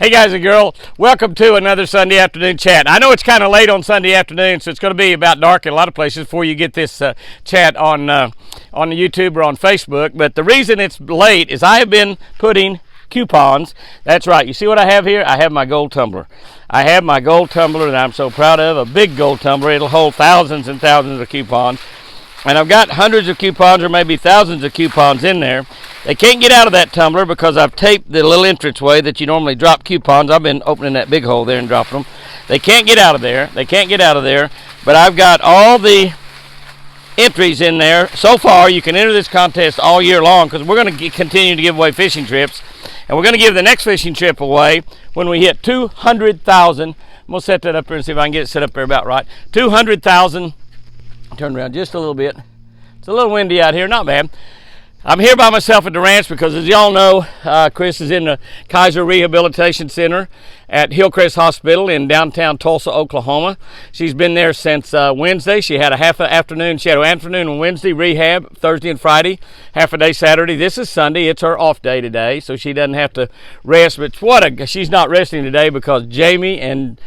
Hey guys and girl, welcome to another Sunday afternoon chat. I know it's kind of late on Sunday afternoon, so it's going to be about dark in a lot of places before you get this chat on the YouTube or on Facebook. But the reason it's late is I have been putting coupons. That's right. You see what I have here? I have my gold tumbler. I have my gold tumbler that I'm so proud of, a big gold tumbler. It'll hold thousands and thousands of coupons. And I've got hundreds of coupons or maybe thousands of coupons in there. They can't get out of that tumbler because I've taped the little entranceway that you normally drop coupons. I've been opening that big hole there and dropping them. They can't get out of there. They can't get out of there. But I've got all the entries in there. So far, you can enter this contest all year long because we're going to continue to give away fishing trips. And we're going to give the next fishing trip away when we hit 200,000. I'm going to set that up here and see if I can get it set up there about right. 200,000. Turn around just a little bit. It's a little windy out here, not bad. I'm here by myself at the ranch because, as y'all know, Chris is in the Kaiser Rehabilitation Center at Hillcrest Hospital in downtown Tulsa, Oklahoma. She's been there since Wednesday. She had a half an afternoon. She had an afternoon on Wednesday, rehab Thursday and Friday, half a day Saturday. This is Sunday. It's her off day today, so she doesn't have to rest. But she's not resting today because Jamie and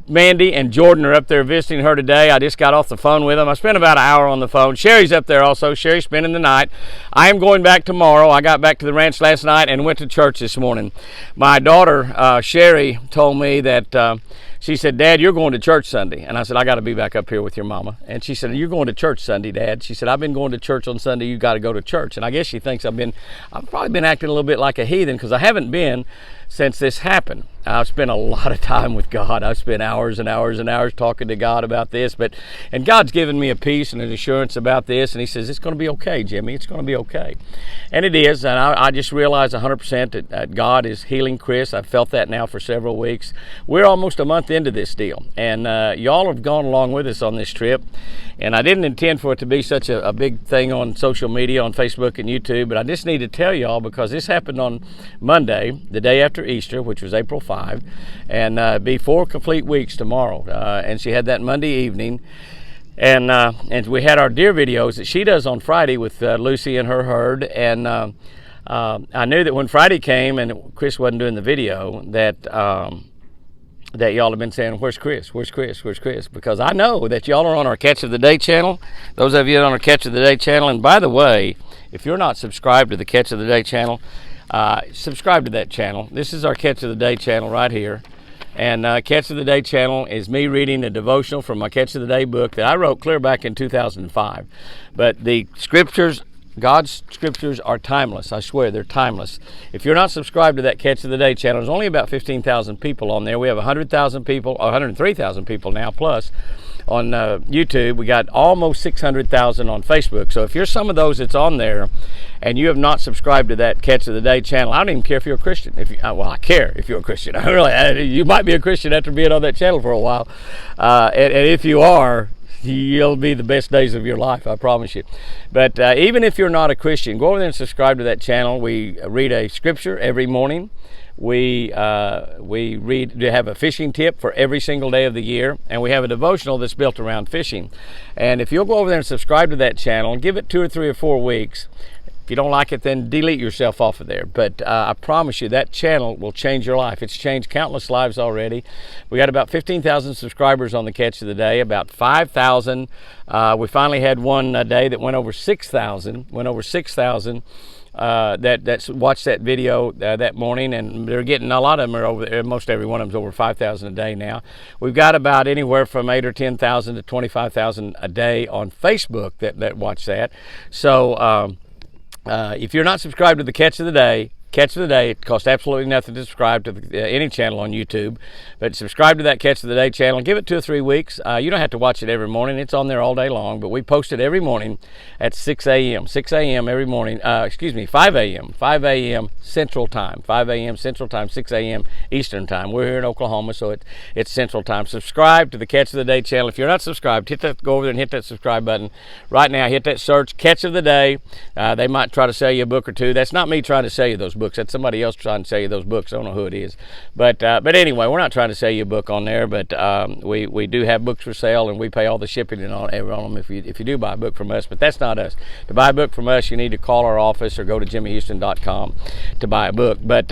Mandy and Jordan are up there visiting her today. I just got off the phone with them. I spent about an hour on the phone. Sherry's up there also. Sherry's spending the night. I am going back tomorrow. I got back to the ranch last night and went to church this morning. My daughter, Sherry, told me that she said, "Dad, you're going to church Sunday." And I said, "I got to be back up here with your mama." And she said, "You're going to church Sunday, Dad?" She said, "I've been going to church on Sunday. You got to go to church." And I guess she thinks I've probably been acting a little bit like a heathen because I haven't been since this happened. I've spent a lot of time with God. I've spent hours and hours and hours talking to God about this, and God's given me a peace and an assurance about this, and he says, "It's going to be okay, Jimmy. It's going to be okay." And it is, and I just realized 100% that God is healing Chris. I've felt that now for several weeks. We're almost a month into this deal, and y'all have gone along with us on this trip, and I didn't intend for it to be such a big thing on social media, on Facebook and YouTube, but I just need to tell y'all because this happened on Monday, the day after Easter, which was April 5, and be 4 complete weeks tomorrow. And she had that Monday evening, and we had our deer videos that she does on Friday with Lucy and her herd. And I knew that when Friday came and Chris wasn't doing the video, that y'all have been saying, "Where's Chris? Where's Chris? Where's Chris?" Because I know that y'all are on our Catch of the Day channel. Those of you on our Catch of the Day channel. And by the way, if you're not subscribed to the Catch of the Day channel, subscribe to that channel. This is our Catch of the Day channel right here. And Catch of the Day channel is me reading a devotional from my Catch of the Day book that I wrote clear back in 2005. But the scriptures, God's scriptures, are timeless. I swear, they're timeless. If you're not subscribed to that Catch of the Day channel, there's only about 15,000 people on there. We have 100,000 people, 103,000 people now plus on YouTube. We got almost 600,000 on Facebook. So if you're some of those that's on there and you have not subscribed to that Catch of the Day channel, I don't even care if you're a Christian. Well, I care if you're a Christian. You might be a Christian after being on that channel for a while. And if you are, you'll be the best days of your life, I promise you. But even if you're not a Christian, go over there and subscribe to that channel. We read a scripture every morning. We have a fishing tip for every single day of the year, and we have a devotional that's built around fishing. And if you'll go over there and subscribe to that channel and give it 2 or 3 or 4 weeks, if you don't like it, then delete yourself off of there. But I promise you that channel will change your life. It's changed countless lives already. We got about 15,000 subscribers on the Catch of the Day, about 5,000. We finally had one day that went over 6,000. That watched that video that morning, and they're getting, a lot of them are over, most every one of them's over 5,000 a day now. We've got about anywhere from 8 or 10,000 to 25,000 a day on Facebook that watch that. So if you're not subscribed to the Catch of the Day, it costs absolutely nothing to subscribe to any channel on YouTube, but subscribe to that Catch of the Day channel. Give it 2 or 3 weeks. You don't have to watch it every morning. It's on there all day long, but we post it every morning at 6 a.m. 6 a.m. every morning. 5 a.m. 5 a.m. Central Time. 5 a.m. Central Time, 6 a.m. Eastern Time. We're here in Oklahoma, so it's Central Time. Subscribe to the Catch of the Day channel. If you're not subscribed, go over there and hit that subscribe button. Right now, hit that search, Catch of the Day. They might try to sell you a book or two. That's not me trying to sell you those books. That's somebody else trying to sell you those books. I don't know who it is. But anyway, we're not trying to sell you a book on there, but we do have books for sale, and we pay all the shipping and on them if you do buy a book from us. But that's not us. To buy a book from us, you need to call our office or go to jimmyhouston.com to buy a book. But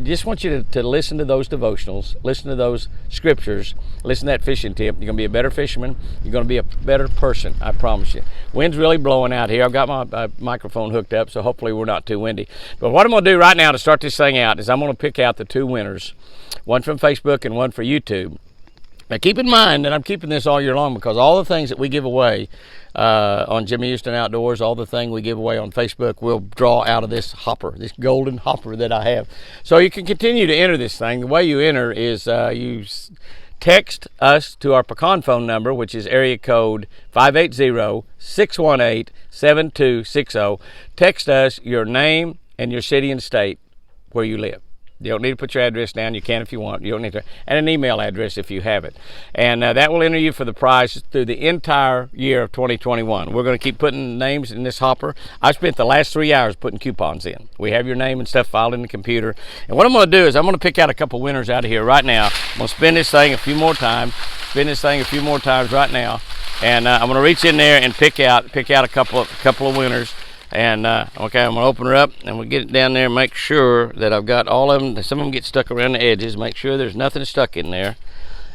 just want you to listen to those devotionals, listen to those scriptures, listen to that fishing tip. You're going to be a better fisherman. You're going to be a better person, I promise you. Wind's really blowing out here. I've got my microphone hooked up, so hopefully we're not too windy. But what I'm going to do right now to start this thing out is I'm going to pick out the two winners, one from Facebook and one for YouTube. Now keep in mind that I'm keeping this all year long because all the things that we give away on Jimmy Houston Outdoors, all the things we give away on Facebook, we'll draw out of this hopper, this golden hopper that I have. So you can continue to enter this thing. The way you enter is you text us to our pecan phone number, which is area code 580-618-7260. Text us your name and your city and state where you live. You don't need to put your address down. You can if you want. You don't need to. And an email address if you have it. And that will enter you for the prize through the entire year of 2021. We're going to keep putting names in this hopper. I've spent the last 3 hours putting coupons in. We have your name and stuff filed in the computer. And what I'm going to do is I'm going to pick out a couple winners out of here right now. I'm going to spin this thing a few more times. Right now. And I'm going to reach in there and pick out a couple of winners. And okay, I'm gonna open her up and we'll get it down there and make sure that I've got all of them. Some of them get stuck around the edges. Make sure there's nothing stuck in there.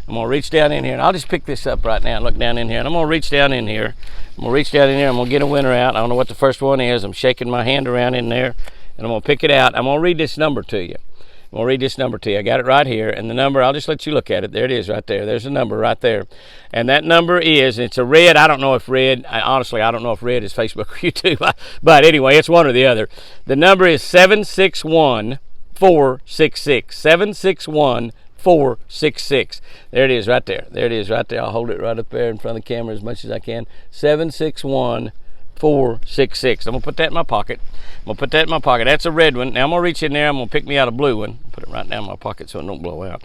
I'm gonna reach down in here and I'll just pick this up right now and look down in here. And I'm gonna reach down in here. I'm gonna get a winner out. I don't know what the first one is. I'm shaking my hand around in there and I'm gonna pick it out. I'm gonna read this number to you. I got it right here, and the number, I'll just let you look at it. There it is right there. There's a number right there. And that number is, it's a red. I don't know if red is Facebook or YouTube. But anyway, it's one or the other. The number is 761-466. 761-466. There it is right there. I'll hold it right up there in front of the camera as much as I can. 761-466. I'm gonna put that in my pocket. That's a red one. Now I'm gonna reach in there. I'm gonna pick me out a blue one. Put it right down in my pocket so it don't blow out.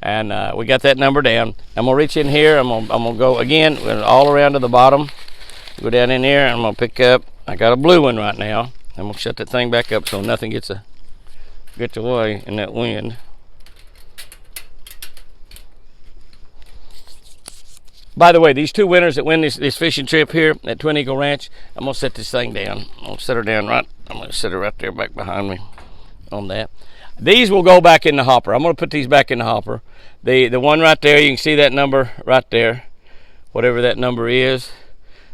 And we got that number down. I'm gonna reach in here. I'm gonna go again all around to the bottom. Go down in here. I'm gonna pick up. I got a blue one right now. I'm gonna shut that thing back up so nothing gets away in that wind. By the way, these two winners that win this fishing trip here at Twin Eagle Ranch, I'm going to set this thing down. I'm going to set her down right. I'm going to set her right there back behind me on that. These will go back in the hopper. I'm going to put these back in the hopper. The one right there, you can see that number right there. Whatever that number is.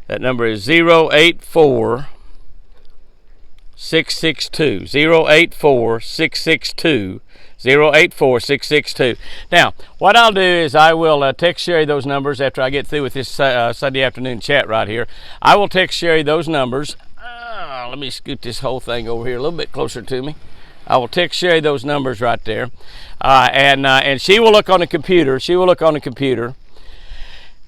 That number is 084-662. 084-662. 084-662. Now, what I'll do is I will text Sherry those numbers after I get through with this Sunday afternoon chat right here. I will text Sherry those numbers. Let me scoot this whole thing over here a little bit closer to me. I will text Sherry those numbers right there. And she will look on the computer.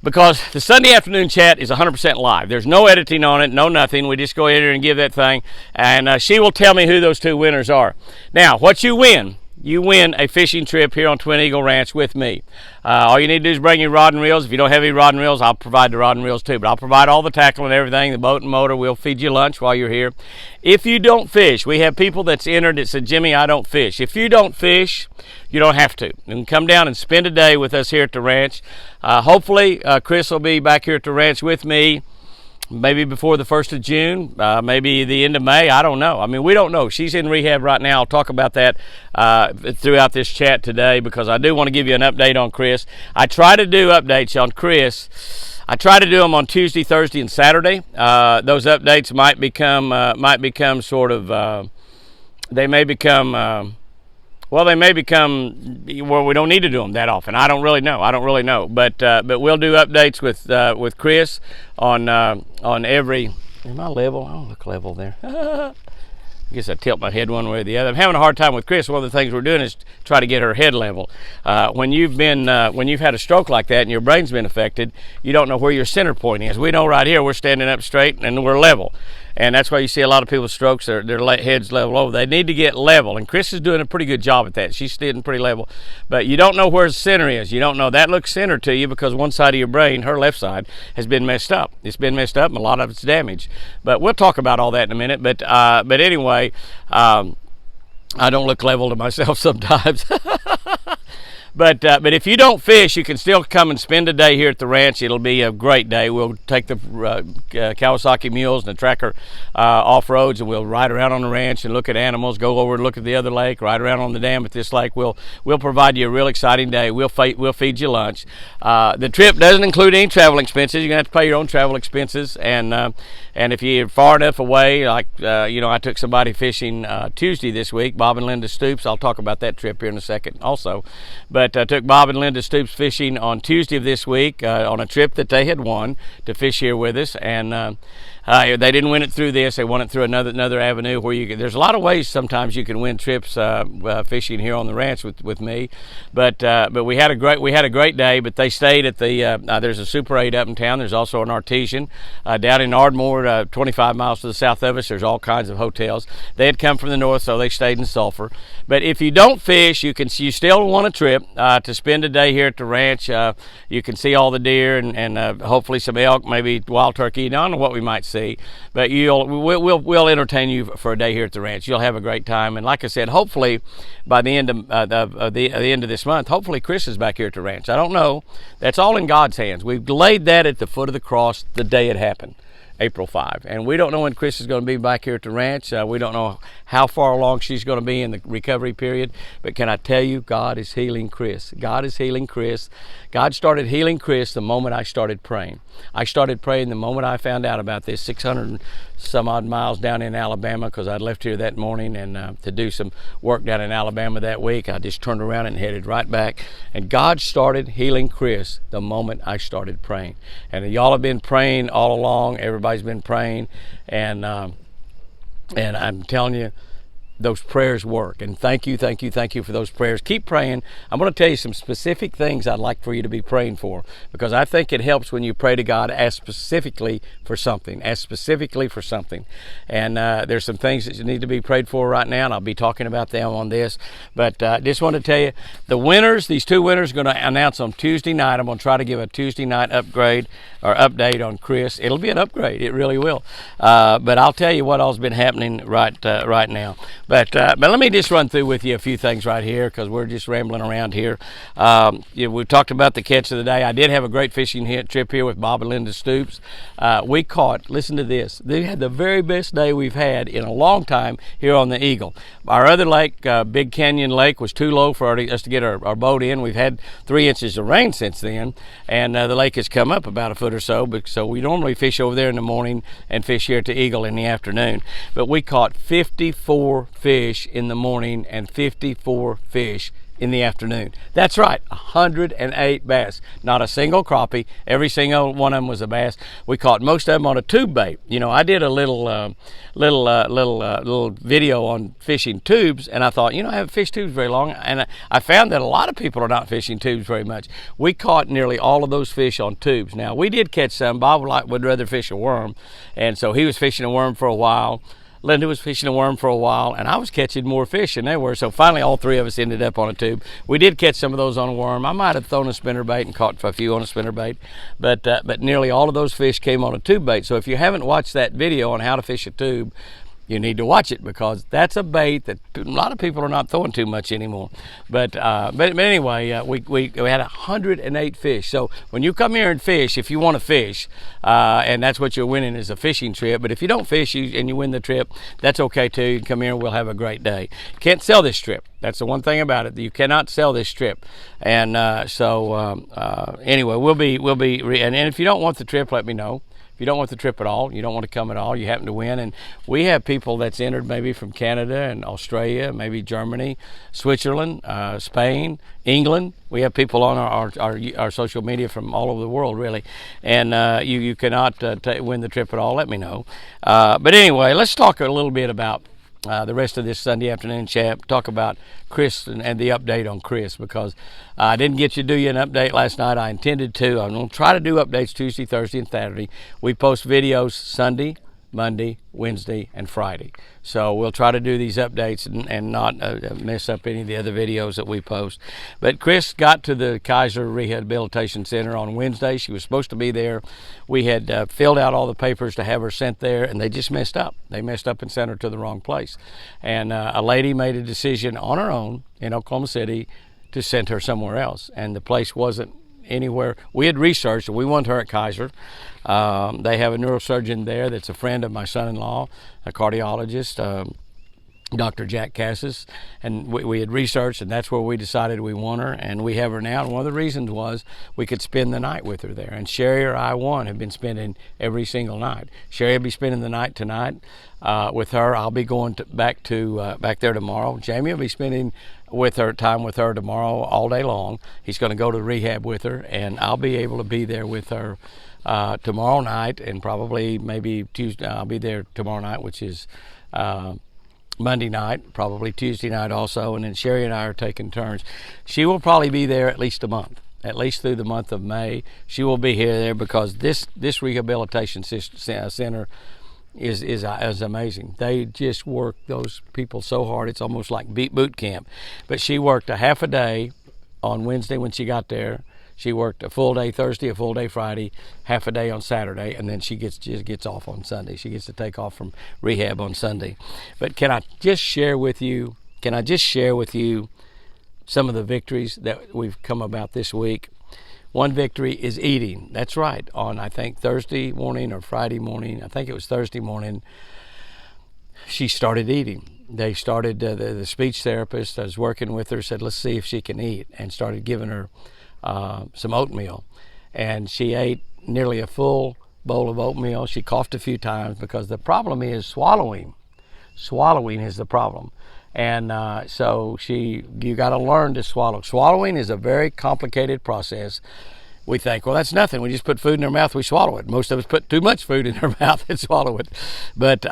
Because the Sunday afternoon chat is 100% live. There's no editing on it, no nothing. We just go in there and give that thing. And she will tell me who those two winners are. Now, what you win a fishing trip here on Twin Eagle Ranch with me. All you need to do is bring your rod and reels. If you don't have any rod and reels, I'll provide the rod and reels too. But I'll provide all the tackle and everything, the boat and motor. We'll feed you lunch while you're here. If you don't fish, we have people that's entered that said, Jimmy, I don't fish. If you don't fish, you don't have to. You can come down and spend a day with us here at the ranch. Hopefully, Chris will be back here at the ranch with me. Maybe before the 1st of June, maybe the end of May. I don't know. I mean, we don't know. She's in rehab right now. I'll talk about that throughout this chat today because I do want to give you an update on Chris. I try to do updates on Chris. I try to do them on Tuesday, Thursday, and Saturday. Those updates might become sort of, they may become well, we don't need to do them that often. I don't really know. But we'll do updates with Chris on every. Am I level? I don't look level there. I guess I tilt my head one way or the other. I'm having a hard time with Chris. One of the things we're doing is try to get her head level. When you've had a stroke like that and your brain's been affected, you don't know where your center point is. We know right here we're standing up straight and we're level. And that's why you see a lot of people's strokes, their heads level over. They need to get level, and Chris is doing a pretty good job at that. She's sitting pretty level. But you don't know where the center is. You don't know. That looks center to you because one side of your brain, her left side, has been messed up. It's been messed up, and a lot of it's damaged. But we'll talk about all that in a minute. But anyway, I don't look level to myself sometimes. But if you don't fish, you can still come and spend a day here at the ranch. It'll be a great day. We'll take the Kawasaki mules and the tracker off roads, and we'll ride around on the ranch and look at animals. Go over and look at the other lake. Ride around on the dam at this lake. We'll provide you a real exciting day. We'll feed you lunch. The trip doesn't include any travel expenses. You're gonna have to pay your own travel expenses, and if you're far enough away, like I took somebody fishing Tuesday this week, Bob and Linda Stoops. I'll talk about that trip here in a second also, but I took Bob and Linda Stoops fishing on Tuesday of this week on a trip that they had won to fish here with us, and they didn't win it through this. They won it through another avenue where you can. There's a lot of ways sometimes you can win trips fishing here on the ranch with me, but we had a great day. But they stayed at the there's a Super 8 up in town. There's also an Artesian down in Ardmore, 25 miles to the south of us. There's all kinds of hotels. They had come from the north, so they stayed in Sulphur. But if you don't fish, you still want a trip to spend a day here at the ranch. You can see all the deer and hopefully some elk, maybe wild turkey. I don't know what we might see, but we'll entertain you for a day here at the ranch. You'll have a great time, and like I said, hopefully by the end of the end of this month, hopefully Chris is back here at the ranch. I don't know. That's all in God's hands. We've laid that at the foot of the cross the day it happened. April 5. And we don't know when Chris is going to be back here at the ranch. We don't know how far along she's going to be in the recovery period. But can I tell you, God is healing Chris. God is healing Chris. God started healing Chris the moment I started praying. I started praying the moment I found out about this 600 and some odd miles down in Alabama, because I'd left here that morning and to do some work down in Alabama that week. I just turned around and headed right back. And God started healing Chris the moment I started praying. And y'all have been praying all along. Everybody's been praying, and I'm telling you, those prayers work. And thank you for those prayers. Keep praying. I'm going to tell you some specific things I'd like for you to be praying for, because I think it helps when you pray to God. Ask specifically for something. And there's some things that need to be prayed for right now, and I'll be talking about them on this. But just want to tell you, the winners, these two winners, are going to announce on Tuesday night. I'm going to try to give a Tuesday night upgrade or update on Chris. It'll be an upgrade. It really will. But I'll tell you what all's been happening right now. But let me just run through with you a few things right here, because we're just rambling around here. We've talked about the catch of the day. I did have a great fishing trip here with Bob and Linda Stoops. We caught, listen to this, they had the very best day we've had in a long time here on the Eagle. Our other lake, Big Canyon Lake, was too low for us to get our boat in. We've had 3 inches of rain since then, and the lake has come up about a foot or so, so we normally fish over there in the morning and fish here at the Eagle in the afternoon. But we caught 54 fish in the morning and 54 fish in the afternoon. That's right, 108 bass. Not a single crappie. Every single one of them was a bass. We caught most of them on a tube bait. I did a little video on fishing tubes, and I thought, I haven't fished tubes very long, and I found that a lot of people are not fishing tubes very much. We caught nearly all of those fish on tubes. Now, we did catch some. Bob would rather fish a worm, and so he was fishing a worm for a while. Linda was fishing a worm for a while, and I was catching more fish than they were. So finally, all three of us ended up on a tube. We did catch some of those on a worm. I might have thrown a spinnerbait and caught a few on a spinnerbait, but nearly all of those fish came on a tube bait. So if you haven't watched that video on how to fish a tube, you need to watch it, because that's a bait that a lot of people are not throwing too much anymore. But anyway, we had 108 fish. So when you come here and fish, if you want to fish, and that's what you're winning, is a fishing trip. But if you don't fish and you win the trip, that's okay too. You can come here and we'll have a great day. You can't sell this trip. That's the one thing about it. You cannot sell this trip. And anyway, we'll be and if you don't want the trip, let me know. If you don't want the trip at all, you don't want to come at all, you happen to win. And we have people that's entered maybe from Canada and Australia, maybe Germany, Switzerland, Spain, England. We have people on our social media from all over the world, really. And you cannot win the trip at all, let me know. But anyway, let's talk a little bit about the rest of this Sunday afternoon chat. Talk about Chris and the update on Chris, because I didn't get you to do you an update last night. I intended to. I'm going to try to do updates Tuesday, Thursday, and Saturday. We post videos Sunday, Monday, Wednesday, and Friday. So we'll try to do these updates and not mess up any of the other videos that we post. But Chris got to the Kaiser Rehabilitation Center on Wednesday. She was supposed to be there. We had filled out all the papers to have her sent there, and they just messed up. They messed up and sent her to the wrong place. And a lady made a decision on her own in Oklahoma City to send her somewhere else, and the place wasn't anywhere. We had researched, and we wanted her at Kaiser. They have a neurosurgeon there that's a friend of my son-in-law, a cardiologist, Dr. Jack Cassis, and we had researched, and that's where we decided we want her, and we have her now. And one of the reasons was we could spend the night with her there. And Sherry or I, have been spending every single night. Sherry will be spending the night tonight with her. I'll be going back there tomorrow. Jamie will be spending time with her tomorrow all day long. He's going to go to rehab with her, and I'll be able to be there with her tomorrow night, and probably maybe Tuesday. I'll be there tomorrow night, which is Monday night, probably Tuesday night also, and then Sherry and I are taking turns. She will probably be there at least a month, at least through the month of May. She will be there because this rehabilitation center is amazing. They just work those people so hard. It's almost like boot camp. But she worked a half a day on Wednesday when she got there. She worked a full day Thursday, a full day Friday, half a day on Saturday, and then she just gets off on Sunday. She gets to take off from rehab on Sunday. But can I just share with you some of the victories that we've come about this week? One victory is eating. That's right. On, I think, Thursday morning or Friday morning, I think it was Thursday morning, she started eating. They started, the speech therapist I was working with her said, let's see if she can eat, and started giving her some oatmeal, and she ate nearly a full bowl of oatmeal. She coughed a few times because the problem is swallowing. Swallowing is the problem, and so you got to learn to swallow. Swallowing is a very complicated process. We think, well, that's nothing. We just put food in our mouth, we swallow it. Most of us put too much food in our mouth and swallow it, but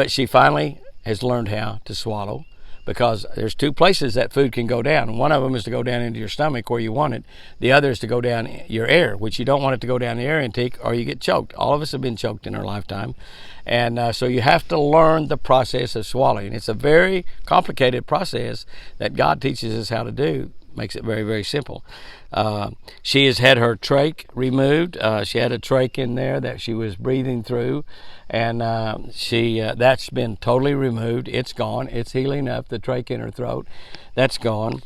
she finally has learned how to swallow, because there's two places that food can go down. One of them is to go down into your stomach where you want it. The other is to go down your air, which you don't want it to go down the air intake, or you get choked. All of us have been choked in our lifetime. And so you have to learn the process of swallowing. It's a very complicated process that God teaches us how to do. Makes it very, very simple. She has had her trach removed. She had a trach in there that she was breathing through, and that's been totally removed. It's gone. It's healing up. The trach in her throat, that's gone.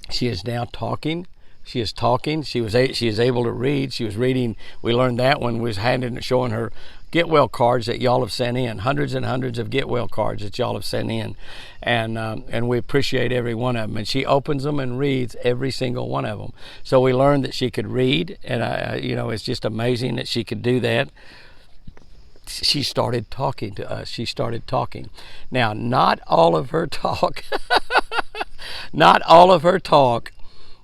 She is now talking. She is talking. She is able to read. She was reading. We learned that when we was showing her Get Well cards that y'all have sent in, hundreds and hundreds of Get Well cards that y'all have sent in, and we appreciate every one of them. And she opens them and reads every single one of them. So we learned that she could read, and it's just amazing that she could do that. She started talking to us. She started talking. Now, not all of her talk, not all of her talk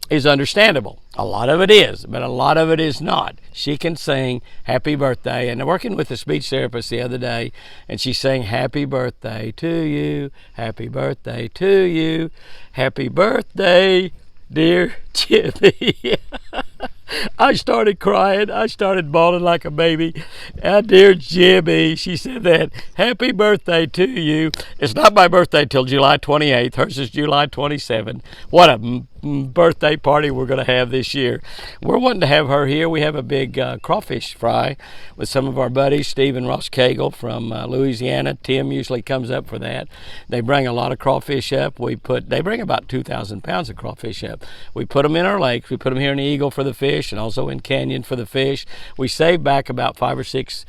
is understandable. A lot of it is, but a lot of it is not. She can sing happy birthday, and working with a speech therapist the other day, and she sang happy birthday to you, happy birthday to you, happy birthday, dear Jimmy. I started crying. I started bawling like a baby. Dear Jimmy, she said that. Happy birthday to you. It's not my birthday till July 28th. Hers is July 27th. What a birthday party we're going to have this year. We're wanting to have her here. We have a big crawfish fry with some of our buddies, Steve and Ross Cagle from Louisiana. Tim usually comes up for that. They bring a lot of crawfish up. They bring about 2,000 pounds of crawfish up. We put them in our lakes. We put them here in the Eagle for the fish, and also in Canyon for the fish. We save back about 5 or 6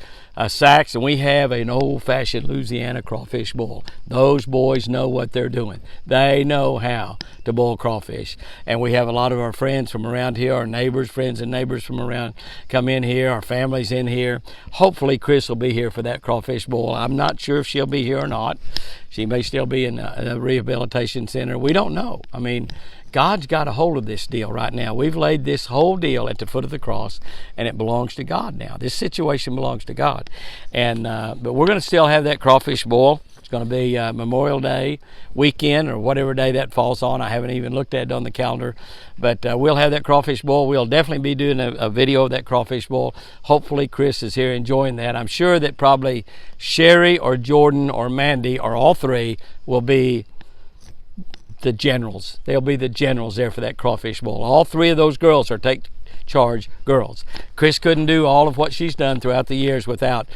sacks, and we have an old-fashioned Louisiana crawfish boil. Those boys know what they're doing. They know how to boil crawfish. And we have a lot of our friends from around here, our neighbors, friends and neighbors from around come in here, our family's in here. Hopefully Chris will be here for that crawfish boil. I'm not sure if she'll be here or not. She may still be in a rehabilitation center. We don't know. I mean, God's got a hold of this deal right now. We've laid this whole deal at the foot of the cross, and it belongs to God now. This situation belongs to God. And but we're going to still have that crawfish boil. It's going to be Memorial Day weekend or whatever day that falls on. I haven't even looked at it on the calendar, but we'll have that crawfish boil. We'll definitely be doing a video of that crawfish boil. Hopefully Chris is here enjoying that. I'm sure that probably Sherry or Jordan or Mandy or all three will be the generals. They'll be the generals there for that crawfish boil. All three of those girls are take charge girls. Chris couldn't do all of what she's done throughout the years without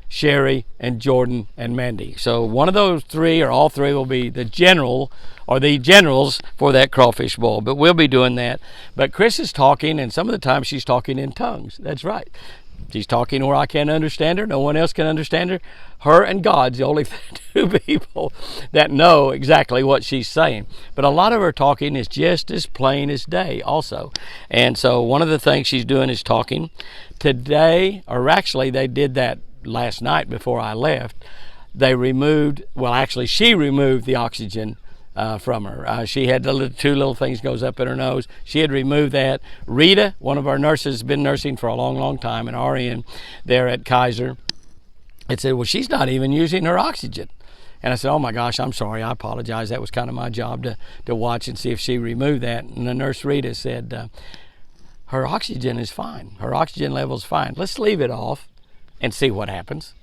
Sherry and Jordan and Mandy. So one of those three or all three will be the general or the generals for that crawfish boil. But we'll be doing that. But Chris is talking, and some of the time she's talking in tongues. That's right. She's talking where I can't understand her. No one else can understand her. Her and God's the only two people that know exactly what she's saying. But a lot of her talking is just as plain as day also. And so one of the things she's doing is talking. Today, or actually they did that last night before I left, they removed, well actually she removed the oxygen from her. She had the two little things goes up in her nose. She had removed that. Rita, one of our nurses, has been nursing for a long, long time, an RN there at Kaiser, had said, well, she's not even using her oxygen. And I said, oh my gosh, I'm sorry, I apologize. That was kind of my job to watch and see if she removed that. And the nurse Rita said, her oxygen is fine. Her oxygen level is fine. Let's leave it off and see what happens.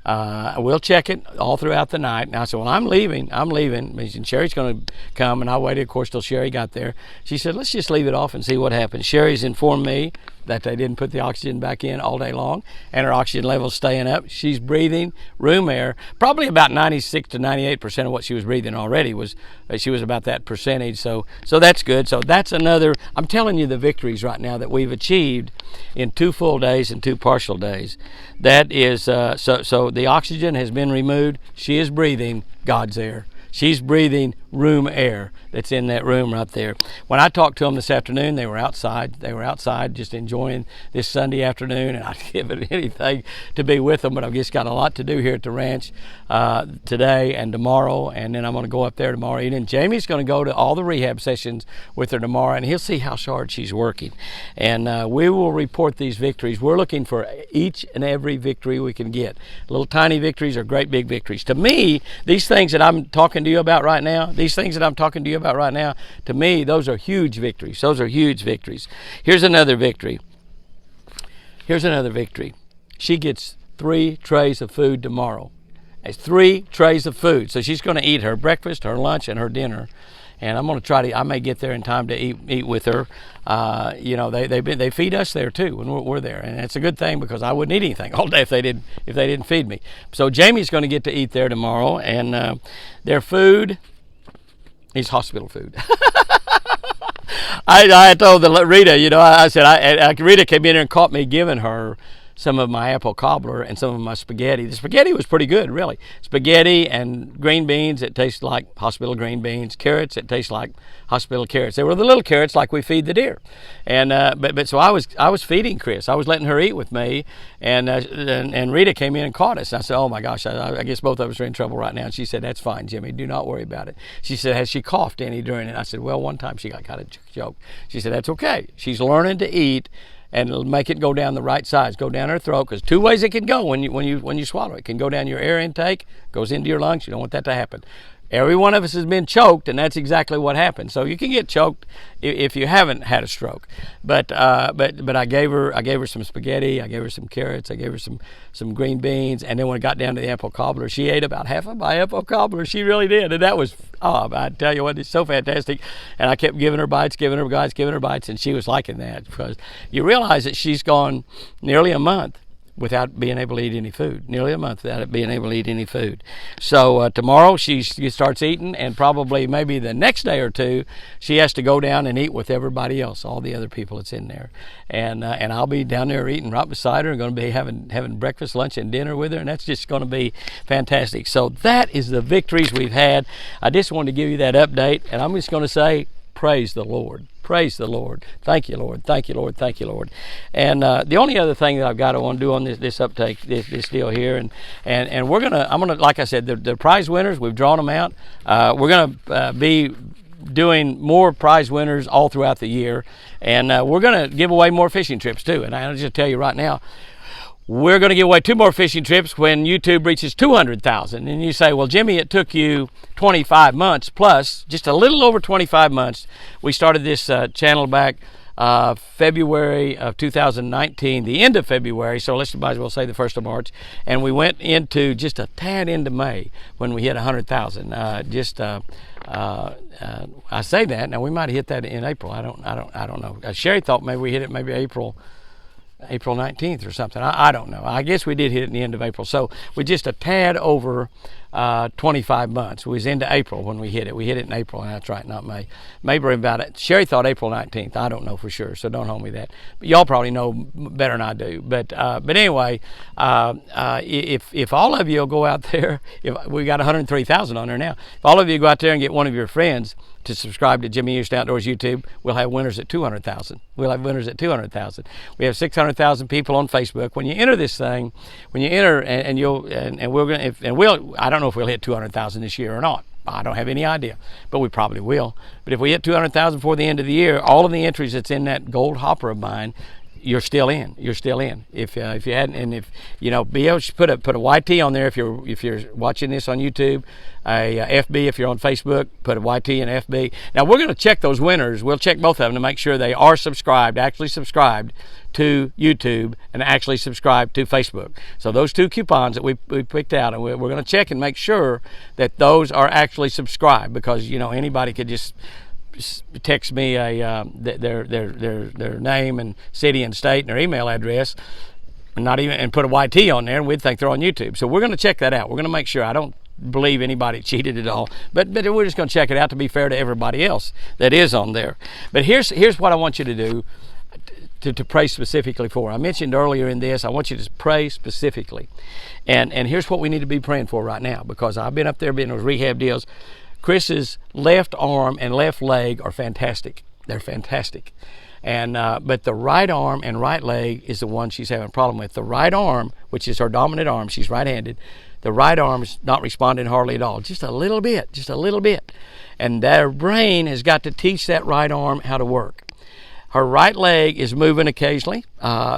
We'll check it all throughout the night. And I said, well, I'm leaving. And Sherry's going to come. And I waited, of course, till Sherry got there. She said, let's just leave it off and see what happens. Sherry's informed me that they didn't put the oxygen back in all day long, and her oxygen level's staying up. She's breathing room air. Probably about 96 to 98% of what she was breathing already was, she was about that percentage. So that's good. So that's another, I'm telling you the victories right now that we've achieved in 2 full days and 2 partial days. That is, so the oxygen has been removed. She is breathing God's air. She's breathing room air that's in that room right there. When I talked to them this afternoon, they were outside. They were outside just enjoying this Sunday afternoon, and I'd give it anything to be with them, but I've just got a lot to do here at the ranch today and tomorrow, and then I'm going to go up there tomorrow evening. Jamie's going to go to all the rehab sessions with her tomorrow, and he'll see how hard she's working. And we will report these victories. We're looking for each and every victory we can get. Little tiny victories or great big victories. To me, these things that I'm talking to you about right now, to me, those are huge victories. Those are huge victories. Here's another victory. She gets 3 trays of food tomorrow. It's 3 trays of food. So she's going to eat her breakfast, her lunch, and her dinner. And I'm going to try to, I may get there in time to eat with her. You know, they feed us there too when we're there. And it's a good thing because I wouldn't eat anything all day if they didn't feed me. So Jamie's going to get to eat there tomorrow. And their food is hospital food. I told Rita, you know, I said, Rita came in here and caught me giving her some of my apple cobbler and some of my spaghetti. The spaghetti was pretty good, really. Spaghetti and green beans that taste like hospital green beans. Carrots that taste like hospital carrots. They were the little carrots like we feed the deer. And but so I was feeding Chris. I was letting her eat with me, and Rita came in and caught us. And I said, oh my gosh, I guess both of us are in trouble right now. And she said, that's fine, Jimmy. Do not worry about it. She said, has she coughed any during it? I said, well, one time she got kind of choked. She said, that's okay. She's learning to eat and make it go down the right size, go down her throat, because 2 ways it can go when you swallow it. It can go down your air intake, goes into your lungs. You don't want that to happen. Every one of us has been choked, and that's exactly what happened. So you can get choked if you haven't had a stroke. But I gave her some spaghetti, I gave her some carrots, I gave her some green beans, and then when it got down to the apple cobbler, she ate about half of my apple cobbler. She really did, and that was, I tell you what, it's so fantastic. And I kept giving her bites, and she was liking that, because you realize that she's gone nearly a month without being able to eat any food. Nearly a month without being able to eat any food. So tomorrow she starts eating, and probably maybe the next day or 2 she has to go down and eat with everybody else, all the other people that's in there. And I'll be down there eating right beside her, and going to be having breakfast, lunch, and dinner with her, and that's just going to be fantastic. So that is the victories we've had. I just wanted to give you that update, and I'm just going to say, praise the Lord. Praise the Lord. Thank you, Lord. Thank you, Lord. Thank you, Lord. And the only other thing that I want to do on this uptake, this deal here, and I'm gonna, like I said, the prize winners, we've drawn them out. We're gonna be doing more prize winners all throughout the year, and we're gonna give away more fishing trips too. And I'll just tell you right now, we're going to give away 2 more fishing trips when YouTube reaches 200,000. And you say, well, Jimmy, it took you 25 months plus, just a little over 25 months. We started this channel back February of 2019, the end of February, so let's might as well say the 1st of March, and we went into just a tad into May when we hit 100,000. I say that now, we might have hit that in April. I don't know. Sherry thought maybe we hit it maybe April 19th or something. I don't know. I guess we did hit it in the end of April. So we just a tad over 25 months. We was into April when we hit it. We hit it in April, and that's right, not May. Maybe about it. Sherry thought April 19th. I don't know for sure, so don't hold me that. But y'all probably know better than I do. But anyway, if all of you will go out there, if we got 103,000 on there now. If all of you go out there and get one of your friends to subscribe to Jimmy Houston Outdoors YouTube, we'll have winners at 200,000. We'll have winners at 200,000. We have 600,000 people on Facebook. When you enter this thing, when you enter, and we're gonna, I don't know if we'll hit 200,000 this year or not. I don't have any idea, but we probably will. But if we hit 200,000 before the end of the year, all of the entries that's in that gold hopper of mine, you're still in. You're still in. If you hadn't, and if you know, be able to put a YT on there if you're watching this on YouTube, a FB if you're on Facebook, put a YT and FB. Now we're going to check those winners. We'll check both of them to make sure they are subscribed, actually subscribed to YouTube and actually subscribed to Facebook. So those 2 coupons that we picked out, and we're going to check and make sure that those are actually subscribed, because you know, anybody could just text me their name and city and state and their email address, and put a YT on there, and we'd think they're on YouTube. So we're going to check that out. We're going to make sure. I don't believe anybody cheated at all, but we're just going to check it out to be fair to everybody else that is on there. But here's what I want you to do to pray specifically for. I mentioned earlier in this, I want you to pray specifically, and here's what we need to be praying for right now, because I've been up there being those rehab deals. Chris's left arm and left leg are fantastic. They're fantastic. And but the right arm and right leg is the one she's having a problem with. The right arm, which is her dominant arm, she's right-handed, the right arm is not responding hardly at all, just a little bit. And their brain has got to teach that right arm how to work. Her right leg is moving occasionally.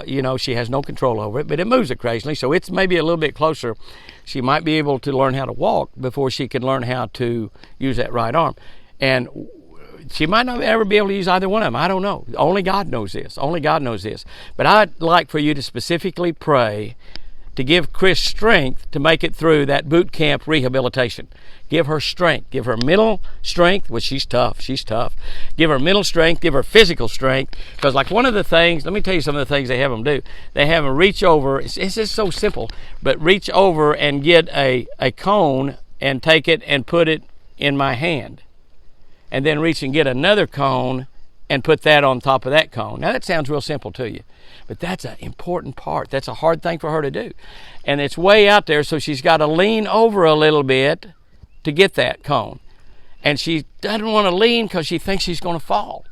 You know, she has no control over it, but it moves occasionally, so it's maybe a little bit closer. She might be able to learn how to walk before she can learn how to use that right arm. And she might not ever be able to use either one of them. I don't know. Only God knows this. Only God knows this. But I'd like for you to specifically pray to give Chris strength to make it through that boot camp rehabilitation. Give her strength. Give her mental strength, which she's tough. Give her mental strength. Give her physical strength. Because like one of the things, let me tell you some of the things they have them do. They have them reach over. It's just so simple. But reach over and get a cone and take it and put it in my hand. And then reach and get another cone and put that on top of that cone. Now that sounds real simple to you, but that's an important part. That's a hard thing for her to do. And it's way out there, so she's got to lean over a little bit to get that cone. And she doesn't want to lean because she thinks she's going to fall,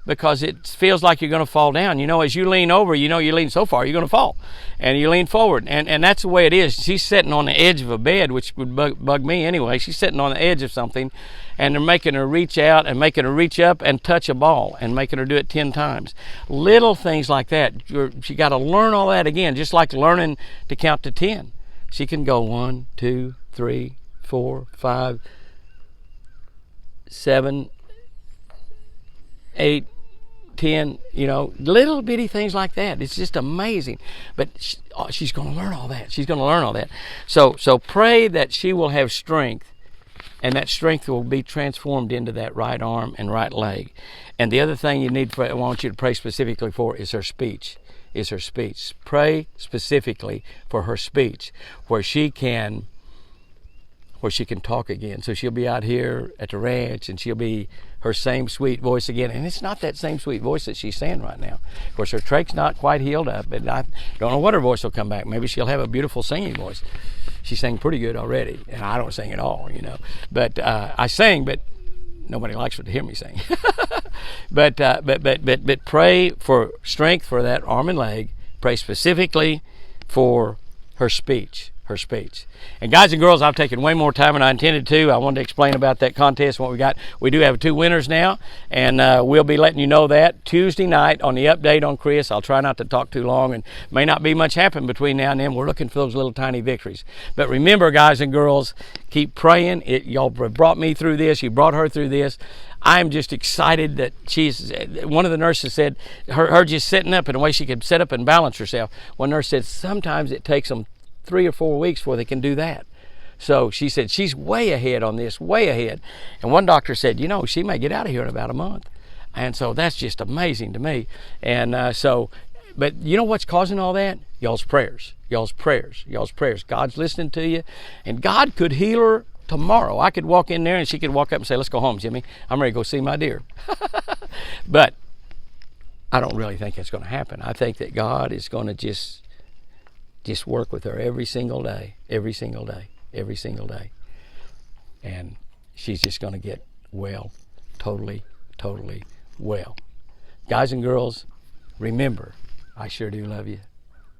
because it feels like you're going to fall down. You know, as you lean over, you know you lean so far, you're going to fall. And you lean forward. And that's the way it is. She's sitting on the edge of a bed, which would bug me anyway. She's sitting on the edge of something, and they're making her reach out and making her reach up and touch a ball and making her do it 10 times. Little things like that. She got to learn all that again, just like learning to count to 10. She can go 1, 2, 3, 4, 5, 7, 8, 10, you know, little bitty things like that. It's just amazing. But she's going to learn all that. So pray that she will have strength, and that strength will be transformed into that right arm and right leg. And the other thing I want you to pray specifically for is her speech. Pray specifically for her speech, where she can talk again. So she'll be out here at the ranch, and she'll be her same sweet voice again. And it's not that same sweet voice that she's saying right now. Of course, her trachea's not quite healed up, and I don't know what her voice will come back. Maybe she'll have a beautiful singing voice. She sang pretty good already, and I don't sing at all, you know. But I sing, but nobody likes to hear me sing. But pray for strength for that arm and leg. Pray specifically for her speech. her speech. And guys and girls, I've taken way more time than I intended to. I wanted to explain about that contest, what we got. We do have 2 winners now, and we'll be letting you know that Tuesday night on the update on Chris. I'll try not to talk too long, and may not be much happen between now and then. We're looking for those little tiny victories. But remember, guys and girls, keep praying. Y'all brought me through this. You brought her through this. I'm just excited that one of the nurses said, her just sitting up in a way she could sit up and balance herself. One nurse said sometimes it takes them 3 or 4 weeks before they can do that. So she said she's way ahead on this, way ahead. And one doctor said, she may get out of here in about a month. And so that's just amazing to me. And but you know what's causing all that? Y'all's prayers, y'all's prayers, y'all's prayers. God's listening to you, and God could heal her tomorrow. I could walk in there and she could walk up and say, let's go home, Jimmy. I'm ready to go see my deer. But I don't really think that's going to happen. I think that God is going to just work with her every single day, every single day, every single day. And she's just going to get well, totally, totally well. Guys and girls, remember, I sure do love you.